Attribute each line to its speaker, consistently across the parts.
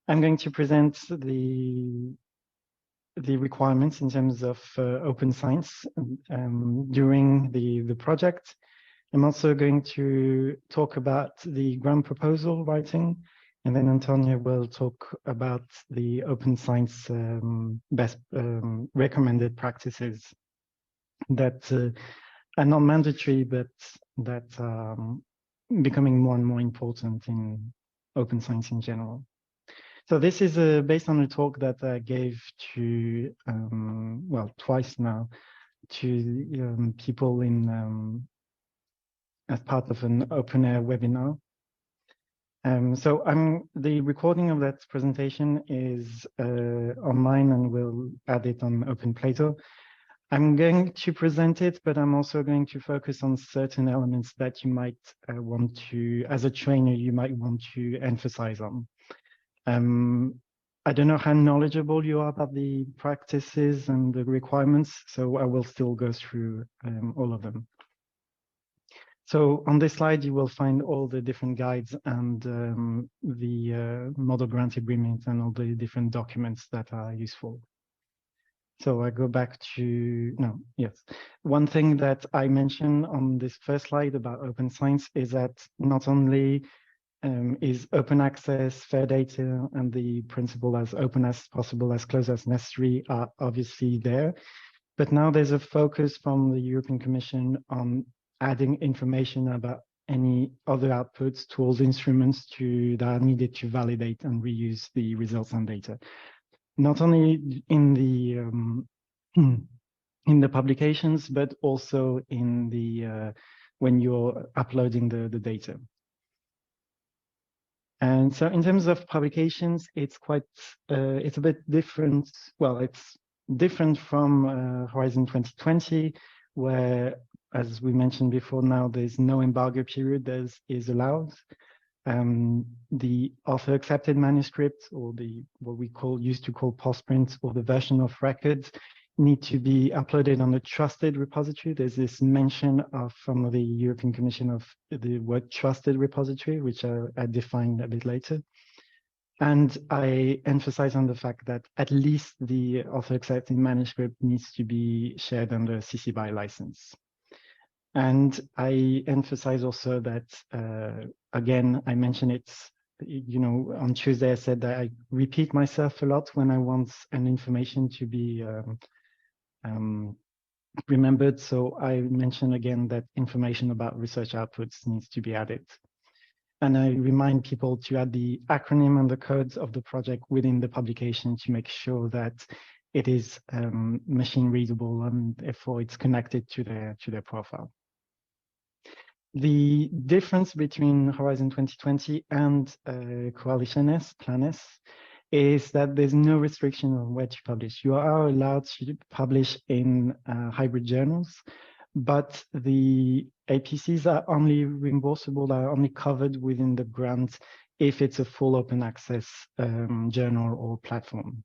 Speaker 1: I'm going to present the requirements in terms of open science during the project. I'm also going to talk about the grant proposal writing, and then Antonia will talk about the open science best recommended practices that are not mandatory, but that are becoming more and more important in open science in general. So this is based on a talk that I gave to, well, twice now, to people in as part of an OpenAIRE webinar. So the recording of that presentation is online, and we'll add it on OpenPlato. I'm going to present it, but I'm also going to focus on certain elements that you might want to, as a trainer, you might want to emphasize on. I don't know how knowledgeable you are about the practices and the requirements, so I will still go through all of them. So on this slide, you will find all the different guides and the model grant agreement and all the different documents that are useful. So I go back to, no, yes. One thing that I mentioned on this first slide about open science is that not only is open access, fair data, and the principle as open as possible, as close as necessary are obviously there. But now there's a focus from the European Commission on adding information about any other outputs, tools, instruments that are needed to validate and reuse the results and data. Not only in the publications, but also in the when you're uploading the data. And so in terms of publications, it's quite, it's a bit different. Well, it's different from Horizon 2020, where, as we mentioned before, now there's no embargo period is allowed. The author accepted manuscript, or what we used to call postprint, or the version of records, need to be uploaded on a trusted repository. There's this mention from the European Commission of the word trusted repository, which I defined a bit later. And I emphasize on the fact that at least the author accepted manuscript needs to be shared under CC BY license. And I emphasize also that, again, I mentioned it, you know, on Tuesday I said that I repeat myself a lot when I want an information to be remembered. So I mentioned again that information about research outputs needs to be added. And I remind people to add the acronym and the codes of the project within the publication to make sure that it is machine readable and therefore it's connected to their profile. The difference between Horizon 2020 and Coalition S, Plan S, is that there's no restriction on where to publish. You are allowed to publish in hybrid journals, but the APCs are only reimbursable, are only covered within the grant if it's a full open access journal or platform.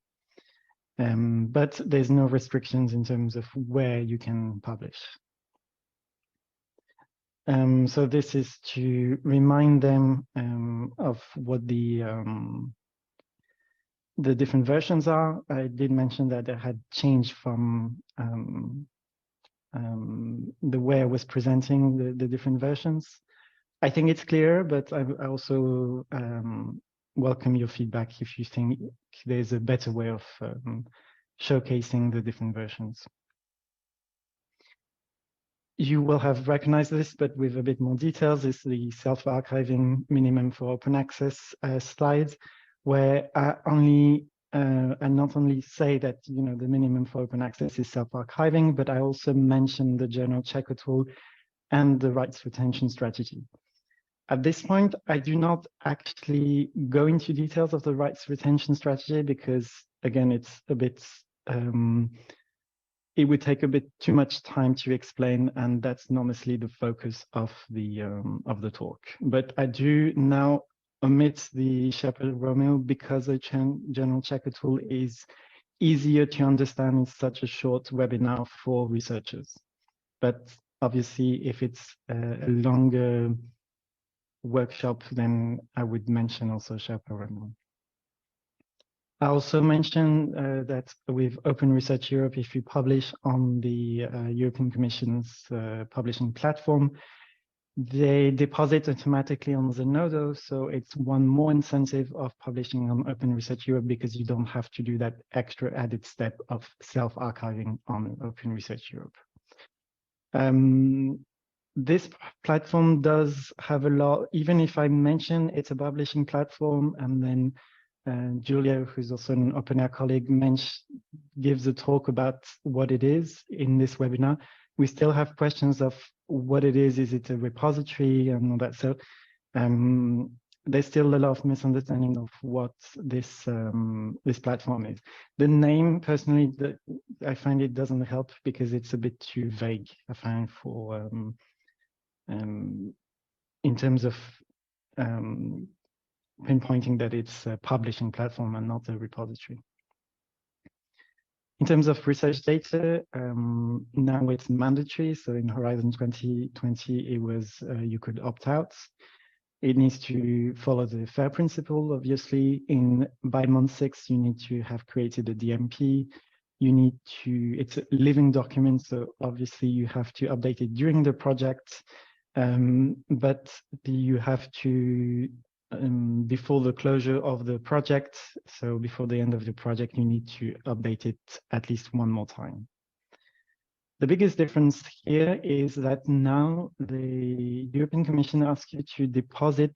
Speaker 1: But there's no restrictions in terms of where you can publish. So this is to remind them of what the different versions are. I did mention that it had changed from the way I was presenting the different versions. I think it's clear, but I also welcome your feedback if you think there's a better way of showcasing the different versions. You will have recognized this, but with a bit more details, is the self-archiving minimum for open access slide, where I not only say that, you know, the minimum for open access is self-archiving, but I also mention the journal checker tool and the rights retention strategy. At this point, I do not actually go into details of the rights retention strategy because, again, it's a bit, it would take a bit too much time to explain, and that's not necessarily the focus of the talk. But I do now omit the Shepherd Romeo because the general checker tool is easier to understand in such a short webinar for researchers. But obviously, if it's a longer workshop, then I would mention also Shepherd Romeo. I also mentioned that with Open Research Europe, if you publish on the European Commission's publishing platform, they deposit automatically on Zenodo. So it's one more incentive of publishing on Open Research Europe because you don't have to do that extra added step of self-archiving on Open Research Europe. This platform does have a lot, even if I mention it's a publishing platform, and then Julia, who's also an OpenAIRE colleague, gives a talk about what it is in this webinar. We still have questions of what it is it a repository and all that. So there's still a lot of misunderstanding of what this this platform is. The name, personally, I find it doesn't help because it's a bit too vague, I find, for in terms of pinpointing that it's a publishing platform and not a repository. In terms of research data, now it's mandatory. So in Horizon 2020, it was you could opt out. It needs to follow the FAIR principle, obviously. By month 6, you need to have created a DMP. You need to, it's a living document, so obviously you have to update it during the project, but you have to, before the closure of the project, so before the end of the project, you need to update it at least one more time. The biggest difference here is that now the European Commission asks you to deposit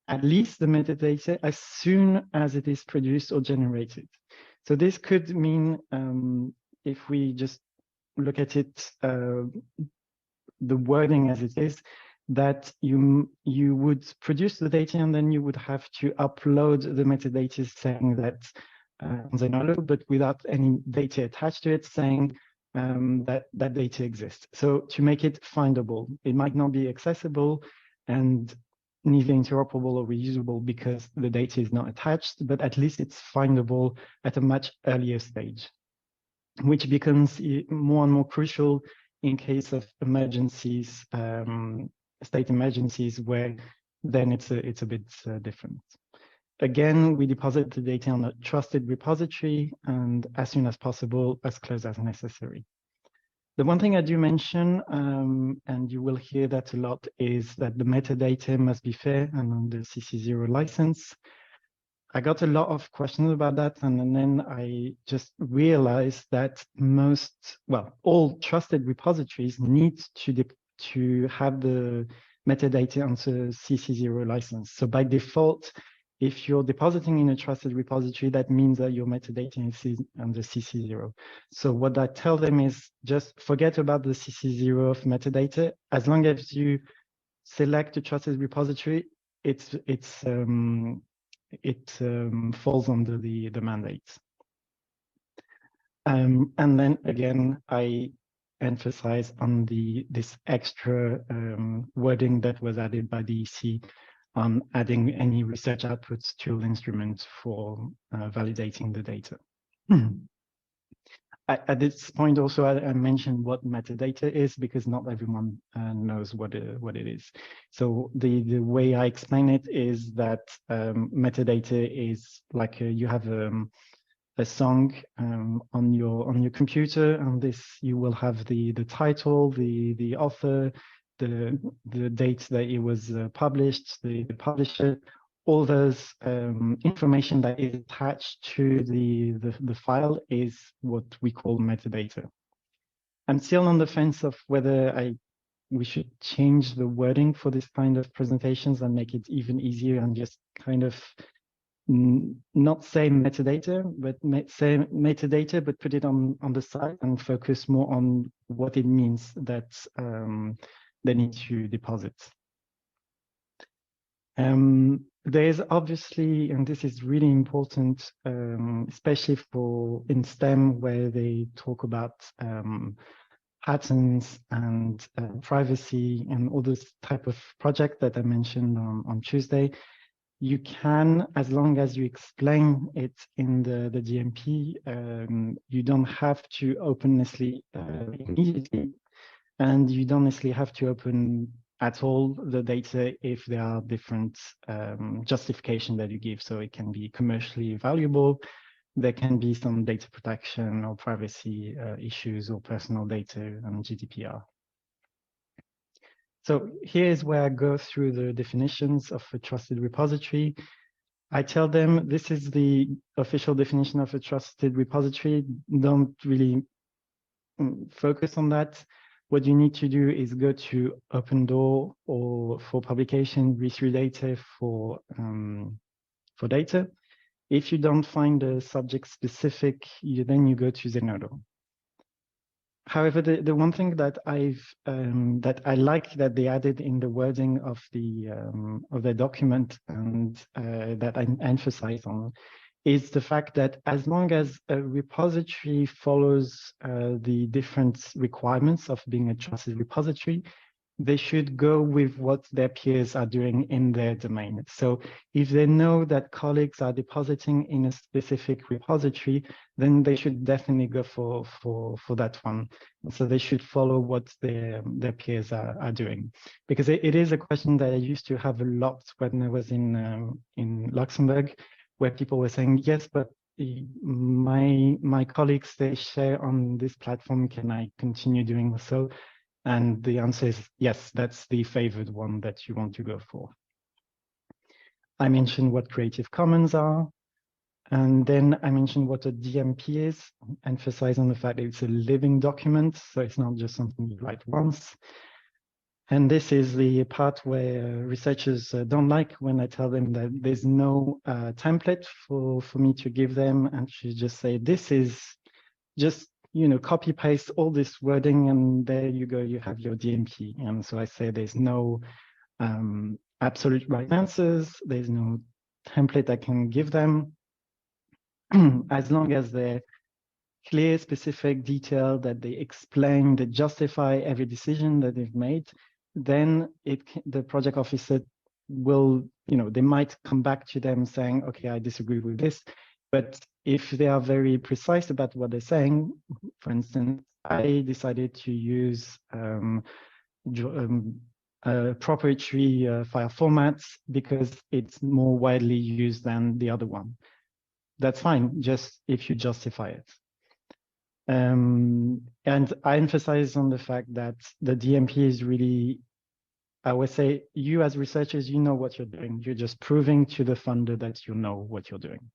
Speaker 1: at least the metadata as soon as it is produced or generated. So this could mean, if we just look at it, the wording as it is, that you would produce the data and then you would have to upload the metadata saying that on Zenodo, but without any data attached to it, saying that data exists. So to make it findable, it might not be accessible and neither interoperable or reusable because the data is not attached, but at least it's findable at a much earlier stage, which becomes more and more crucial in case of emergencies, state emergencies, where then it's a bit different. Again, we deposit the data on a trusted repository and as soon as possible, as close as necessary. The one thing I do mention, and you will hear that a lot, is that the metadata must be fair and on the CC0 license. I got a lot of questions about that, and then I just realized that all trusted repositories need to have the metadata on the CC0 license. So by default, if you're depositing in a trusted repository, that means that your metadata is on the CC0. So what I tell them is just forget about the CC0 of metadata. As long as you select a trusted repository, it falls under the mandate. And then again, I emphasize on this extra wording that was added by the EC on adding any research outputs tool instrument for validating the data. At this point also, I mentioned what metadata is because not everyone knows what it is. So the way I explain it is that metadata is like you have a song on your computer, and this you will have the title, the author, the date that it was published, the publisher, all those information that is attached to the file is what we call metadata. I'm still on the fence of whether we should change the wording for this kind of presentations and make it even easier and just kind of not say metadata, but say metadata, but put it on the side and focus more on what it means that they need to deposit. There's obviously, and this is really important, especially in STEM, where they talk about patents and privacy and all this type of project that I mentioned on Tuesday. You can, as long as you explain it in the DMP, you don't have to open Nestle immediately, and you don't necessarily have to open at all the data if there are different justification that you give. So it can be commercially valuable. There can be some data protection or privacy issues or personal data and GDPR. So here's where I go through the definitions of a trusted repository. I tell them this is the official definition of a trusted repository. Don't really focus on that. What you need to do is go to OpenDoor or for publication, re3 data for data. If you don't find a subject specific, then you go to Zenodo. However, the one thing that that I like that they added in the wording of the document and that I emphasize on is the fact that as long as a repository follows the different requirements of being a trusted repository, they should go with what their peers are doing in their domain. So if they know that colleagues are depositing in a specific repository, then they should definitely go for that one. So they should follow what their peers are doing. Because it is a question that I used to have a lot when I was in Luxembourg, where people were saying, yes, but my colleagues, they share on this platform, can I continue doing so? And the answer is yes, that's the favored one that you want to go for. I mentioned what Creative Commons are. And then I mentioned what a DMP is, emphasize on the fact that it's a living document. So it's not just something you write once. And this is the part where researchers don't like when I tell them that there's no template for me to give them and to just say, this is just, copy paste all this wording and there you go, you have your DMP. And so I say there's no absolute right answers. There's no template I can give them. As long as they're clear, specific, detailed, that they explain, they justify every decision that they've made, then the project officer will, they might come back to them saying, okay, I disagree with this. But if they are very precise about what they're saying, for instance, I decided to use proprietary file formats because it's more widely used than the other one. That's fine, just if you justify it. And I emphasize on the fact that the DMP is really, I would say, you as researchers, you know what you're doing. You're just proving to the funder that you know what you're doing.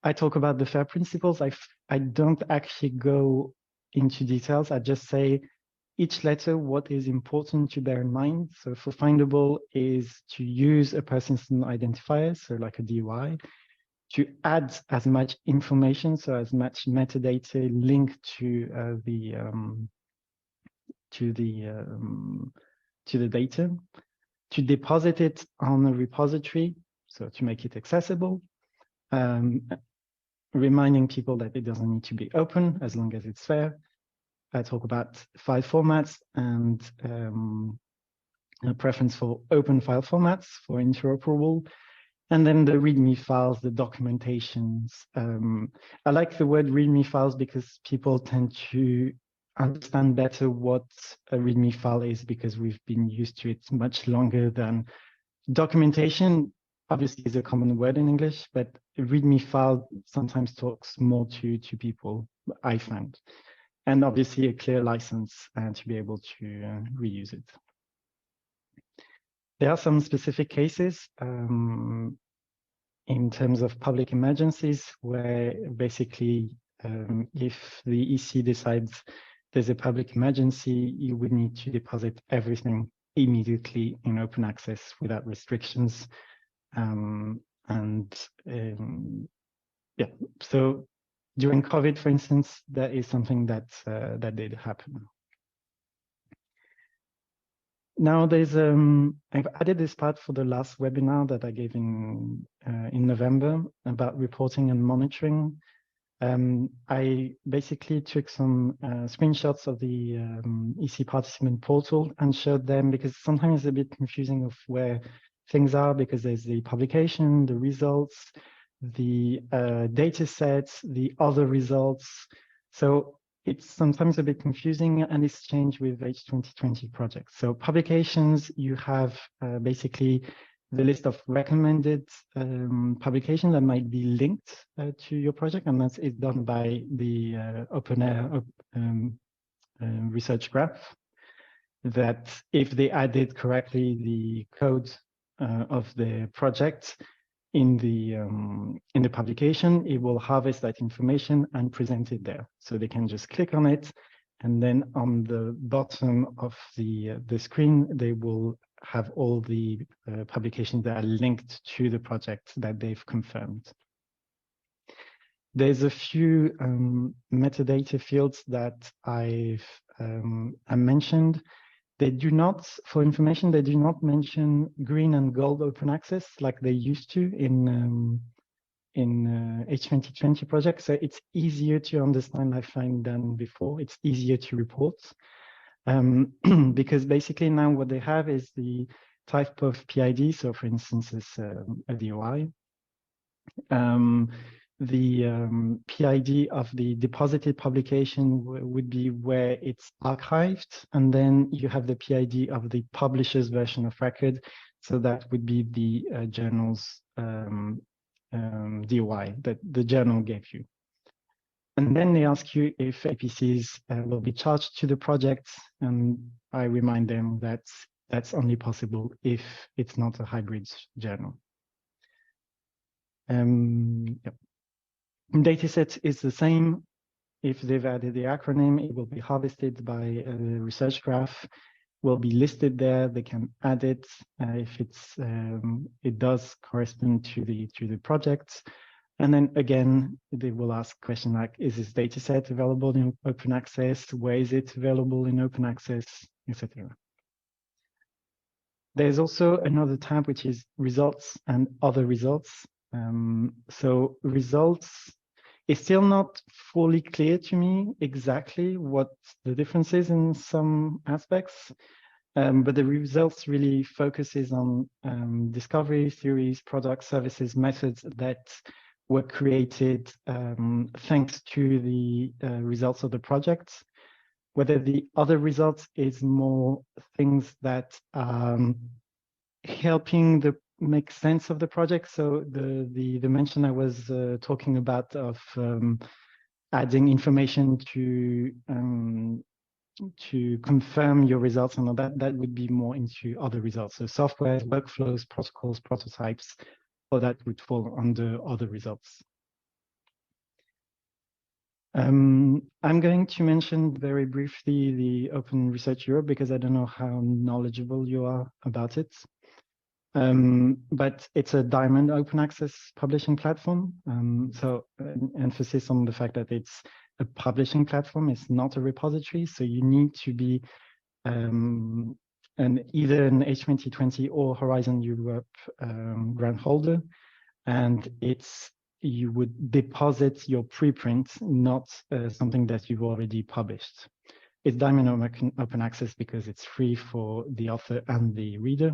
Speaker 1: I talk about the FAIR principles. I don't actually go into details. I just say each letter, what is important to bear in mind. So for findable is to use a persistent identifier, so like a DOI, to add as much information, so as much metadata linked to the data, to deposit it on a repository, so to make it accessible, reminding people that it doesn't need to be open as long as it's fair. I talk about file formats and a preference for open file formats for interoperable. And then the README files, the documentations. I like the word README files because people tend to understand better what a README file is because we've been used to it much longer than documentation. Obviously, is a common word in English, but a README file sometimes talks more to people, I find. And obviously a clear license to be able to reuse it. There are some specific cases in terms of public emergencies where basically if the EC decides there's a public emergency, you would need to deposit everything immediately in open access without restrictions. Yeah, so during COVID, for instance, that is something that did happen. Now there's I've added this part for the last webinar that I gave in November about reporting and monitoring. I basically took some screenshots of the EC participant portal and showed them because sometimes it's a bit confusing of where things are because there's the publication, the results, the data sets, the other results. So it's sometimes a bit confusing, and it's changed with H2020 projects. So publications, you have basically the list of recommended publications that might be linked to your project, and that's done by the OpenAIRE research graph. That if they added correctly the code of the project in the publication, it will harvest that information and present it there. So they can just click on it, and then on the bottom of the screen, they will have all the publications that are linked to the project that they've confirmed. There's a few metadata fields that I mentioned. They do not, for information, they do not mention green and gold open access like they used to in H2020 projects. So it's easier to understand, I find, than before. It's easier to report because basically now what they have is the type of PID. So for instance, it's a DOI. The PID of the deposited publication would be where it's archived, and then you have the PID of the publisher's version of record. So that would be the journal's DOI that the journal gave you. And then they ask you if APCs will be charged to the project, and I remind them that that's only possible if it's not a hybrid journal. Yep. Dataset is the same. If they've added the acronym, it will be harvested by a research graph, will be listed there. They can add it if it does correspond to the project. And then again, they will ask questions like, is this dataset available in open access? Where is it available in open access, etc. There's also another tab, which is results and other results. So results, it's still not fully clear to me exactly what the difference is in some aspects, but the results really focuses on discovery, theories, products, services, methods that were created thanks to the results of the project. Whether the other results is more things that helping make sense of the project. So the mention I was talking about of adding information to confirm your results and all that, that would be more into other results. So software, workflows, protocols, prototypes, all that would fall under other results. I'm going to mention very briefly the Open Research Europe because I don't know how knowledgeable you are about it. But it's a diamond open access publishing platform. So emphasis on the fact that it's a publishing platform, it's not a repository. So you need to be either an H2020 or Horizon Europe grant holder. And you would deposit your preprint, not something that you've already published. It's diamond open access because it's free for the author and the reader.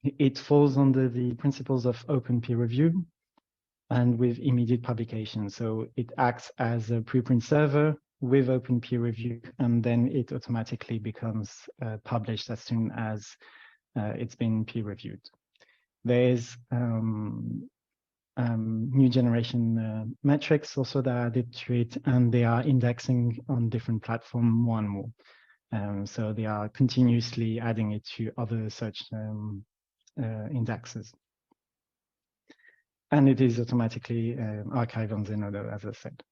Speaker 1: It falls under the principles of open peer review and with immediate publication. So it acts as a preprint server with open peer review, and then it automatically becomes published as soon as it's been peer reviewed. There's new generation metrics also that are added to it, and they are indexing on different platforms more and more. So they are continuously adding it to other search indexes. And it is automatically archived on Zenodo, as I said.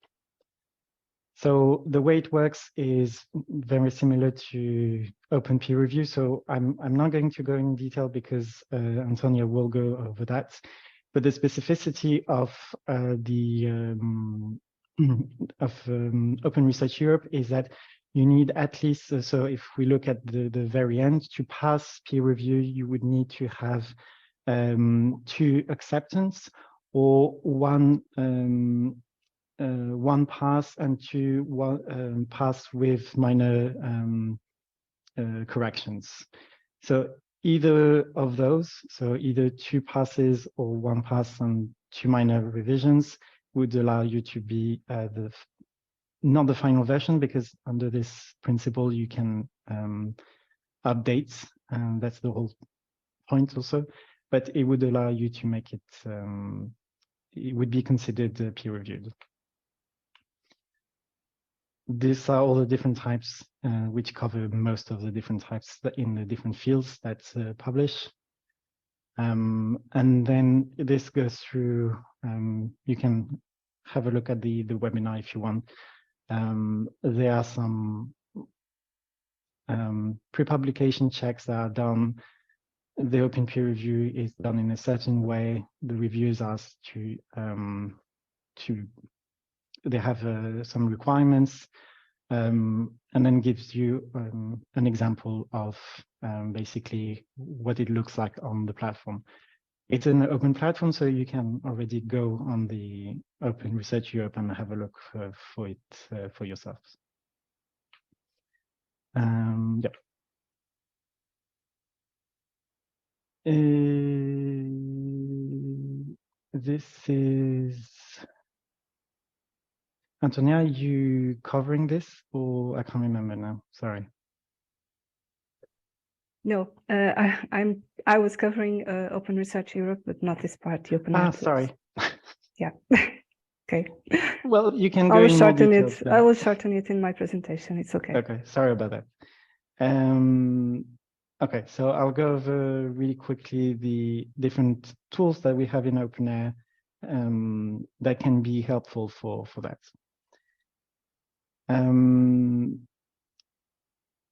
Speaker 1: So the way it works is very similar to open peer review. So I'm not going to go in detail because Antonia will go over that. But the specificity of Open Research Europe is that you need at least, so if we look at the very end, to pass peer review, you would need to have 2 acceptance or one pass and 2 pass with minor corrections. So either of those, so either 2 passes or 1 pass and 2 minor revisions, would allow you to be not the final version, because under this principle you can update, and that's the whole point also, but it would allow you to make it, it would be considered peer-reviewed. These are all the different types, which cover most of the different types in the different fields that publish. And then this goes through, you can have a look at the webinar if you want. There are some pre-publication checks that are done. The open peer review is done in a certain way. The reviewers asked to they have some requirements, and then gives you an example of basically what it looks like on the platform. It's an open platform, so you can already go on the Open Research Europe and have a look for it for yourselves. Yeah. This is Antonia. Are you covering this, or I can't remember now? Sorry.
Speaker 2: No, I was covering Open Research Europe, but not this part. The OpenAIRE tools.
Speaker 1: Sorry.
Speaker 2: Yeah. Okay.
Speaker 1: Well, you can go
Speaker 2: I will
Speaker 1: in more
Speaker 2: shorten
Speaker 1: details
Speaker 2: it.
Speaker 1: there.
Speaker 2: I will shorten it in my presentation. It's okay.
Speaker 1: Okay. Sorry about that. Okay, so I'll go over really quickly the different tools that we have in OpenAIRE that can be helpful for that.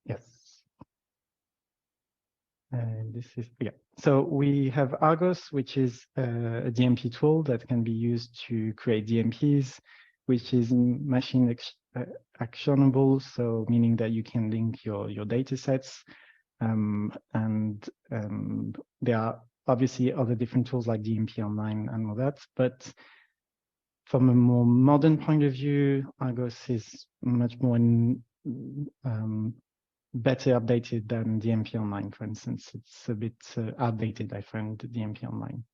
Speaker 1: Yes. This is, yeah. So we have Argos, which is a DMP tool that can be used to create DMPs, which is machine actionable, so meaning that you can link your data sets. There are obviously other different tools like DMP Online and all that, but from a more modern point of view, Argos is much more better updated than DMP Online, for instance. It's a bit outdated, I find, DMP Online.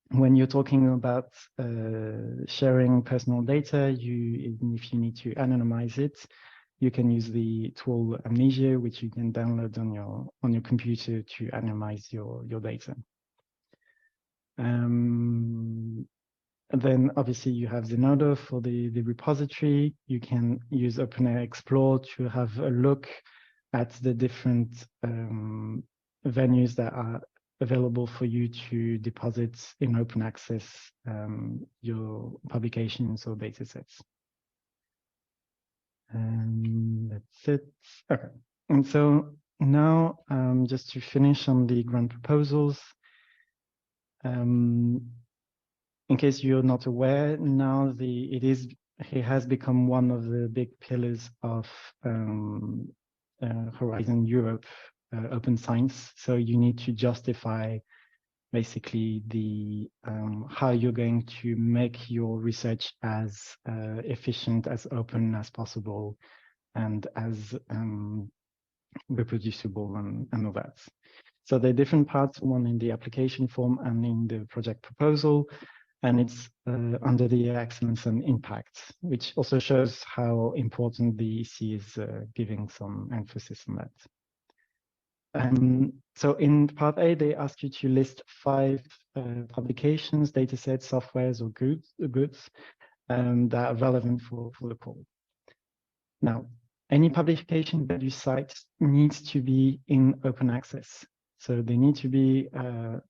Speaker 1: When you're talking about sharing personal data, if you need to anonymize it, you can use the tool Amnesia, which you can download on your computer to anonymize your data. Then obviously you have Zenodo for the repository. You can use OpenAIRE Explore to have a look at the different venues that are available for you to deposit in open access your publications or data sets. And that's it. Okay. And so now, just to finish on the grant proposals, in case you're not aware, now it has become one of the big pillars of Horizon Europe Open Science. So you need to justify basically the how you're going to make your research as efficient, as open as possible, and as reproducible and all that. So there are different parts, one in the application form and in the project proposal, and it's under the excellence and impact, which also shows how important the EC is giving some emphasis on that. So in part A, they ask you to list 5 publications, datasets, softwares, or goods that are relevant for the call. Now, any publication that you cite needs to be in open access. So they need to be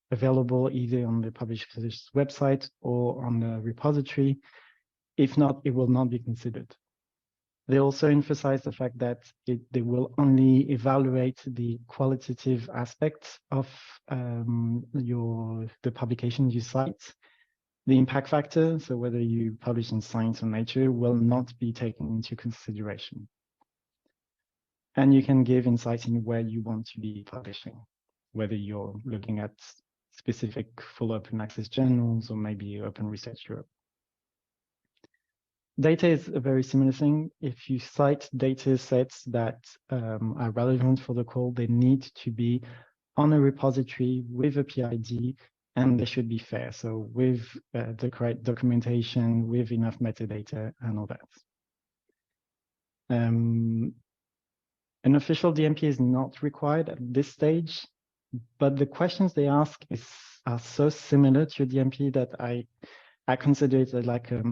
Speaker 1: available either on the publisher's website or on the repository. If not, it will not be considered. They also emphasize the fact that they will only evaluate the qualitative aspects of the publication you cite. The impact factor, so whether you publish in Science or Nature, will not be taken into consideration. And you can give insight in where you want to be publishing, whether you're looking at specific full open access journals or maybe Open Research Europe. Data is a very similar thing. If you cite data sets that are relevant for the call, they need to be on a repository with a PID and they should be fair. So with the correct documentation, with enough metadata and all that. An official DMP is not required at this stage, but the questions they ask are so similar to a DMP that I consider it like a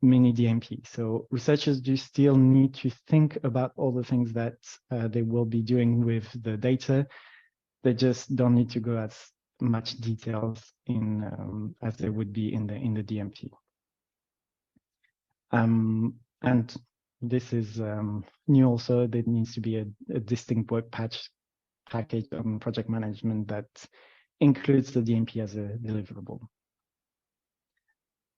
Speaker 1: mini DMP. So researchers do still need to think about all the things that they will be doing with the data. They just don't need to go as much details in as they would be in the DMP. And this is new also. There needs to be a distinct work package on project management that includes the DMP as a deliverable.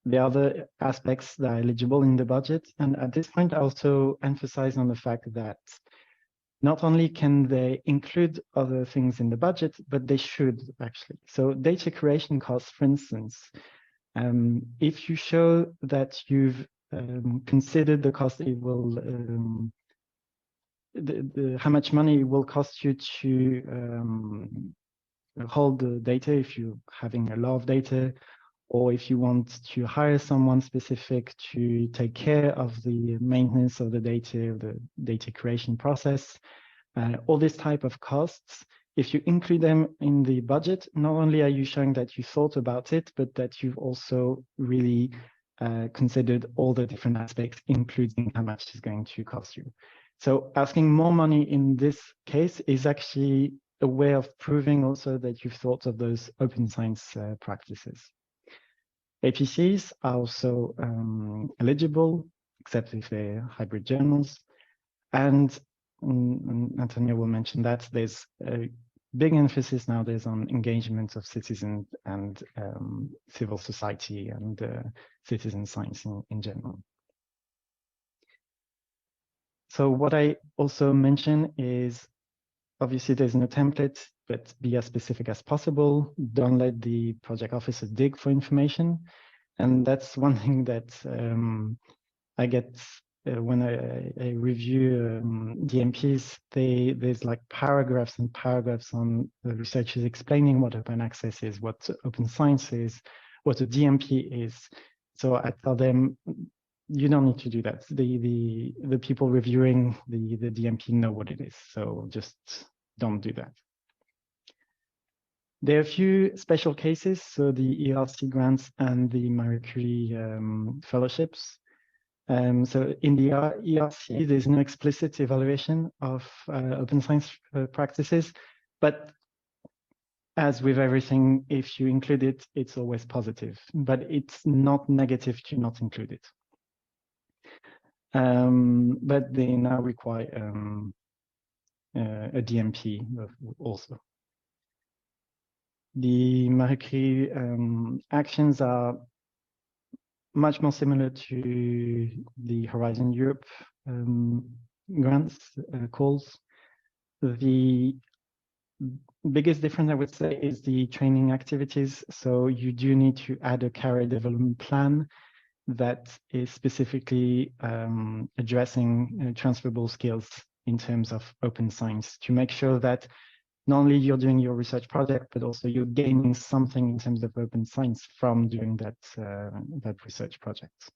Speaker 1: The other aspects that are eligible in the budget, and at this point I also emphasize on the fact that not only can they include other things in the budget, but they should actually. So data creation costs, for instance, if you show that you've considered the cost it will, how much money it will cost you to hold the data if you're having a lot of data, or if you want to hire someone specific to take care of the maintenance of the data creation process, all this type of costs, if you include them in the budget, not only are you showing that you thought about it, but that you've also really considered all the different aspects, including how much it's going to cost you. So asking more money in this case is actually a way of proving also that you've thought of those open science practices. APCs are also eligible, except if they're hybrid journals. And Antonio will mention that there's a big emphasis nowadays on engagement of citizens and civil society and citizen science in general. So what I also mention is, obviously there's no template, but be as specific as possible. Don't let the project officer dig for information. And that's one thing that I get when I review DMPs. There's like paragraphs and paragraphs on the researchers explaining what open access is, what open science is, what a DMP is. So I tell them, you don't need to do that. The people reviewing the DMP know what it is. So just don't do that. There are a few special cases. So the ERC grants and the Marie Curie fellowships. So in the ERC, there's no explicit evaluation of open science practices, but as with everything, if you include it, it's always positive, but it's not negative to not include it. But they now require a DMP also. The Marie Curie actions are much more similar to the Horizon Europe grants calls. The biggest difference, I would say, is the training activities. So you do need to add a career development plan that is specifically addressing transferable skills in terms of open science, to make sure that not only you're doing your research project, but also you're gaining something in terms of open science from doing that research project.